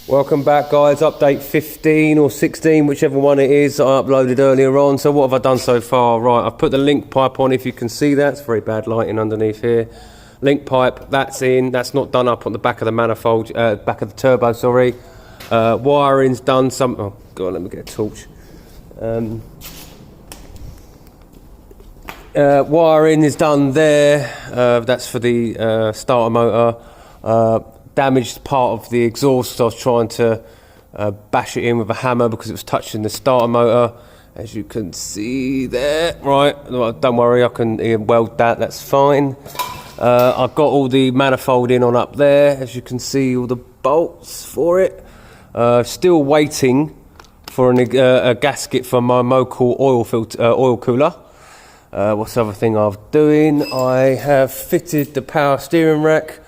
Welcome back, guys. Update 15 or 16, whichever one it is, I uploaded earlier on. So what have I done so far? Right, I've put the link pipe on, if you can see that. It's very bad lighting underneath here. Link pipe, that's in. That's not done up on the back of the manifold, back of the turbo, sorry. Wiring's done some... Oh, God, let me get a torch. Wiring is done there. That's for the starter motor. Damaged part of the exhaust. I was trying to bash it in with a hammer because it was touching the starter motor, as you can see there. Right, don't worry, I can weld that, that's fine. I've got all the manifold in on up there, as you can see, all the bolts for it. Still waiting for a gasket for my Mocal oil cooler. What's the other thing I'm doing? I have fitted the power steering rack.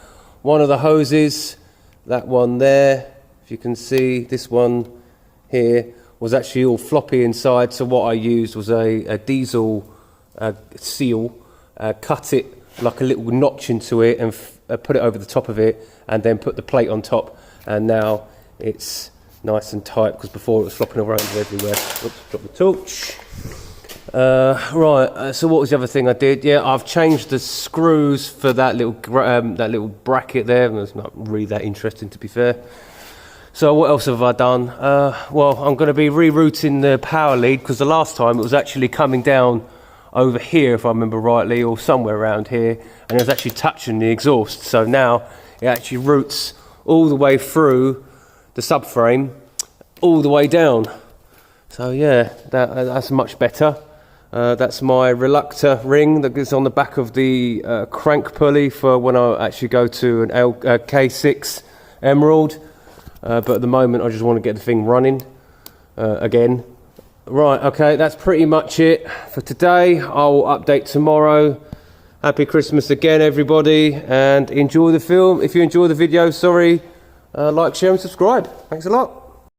One of the hoses, that one there, if you can see, this one here was actually all floppy inside, so what I used was a diesel seal, cut it like a little notch into it and put it over the top of it, and then put the plate on top, and now it's nice and tight, because before it was flopping around everywhere. Oops, drop the torch. Right, so what was the other thing I did? Yeah, I've changed the screws for that little bracket there. It's not really that interesting, to be fair. So what else have I done? Well, I'm going to be rerouting the power lead, because the last time it was actually coming down over here, if I remember rightly, or somewhere around here, and it was actually touching the exhaust. So now it actually routes all the way through the subframe, all the way down. So yeah, that's much better. That's my reluctor ring that goes on the back of the crank pulley for when I actually go to an K6 Emerald. But at the moment I just want to get the thing running again. Right, okay, that's pretty much it for today. I'll update tomorrow. Happy Christmas again, everybody, and enjoy the film. If you enjoy the video, like, share and subscribe. Thanks a lot.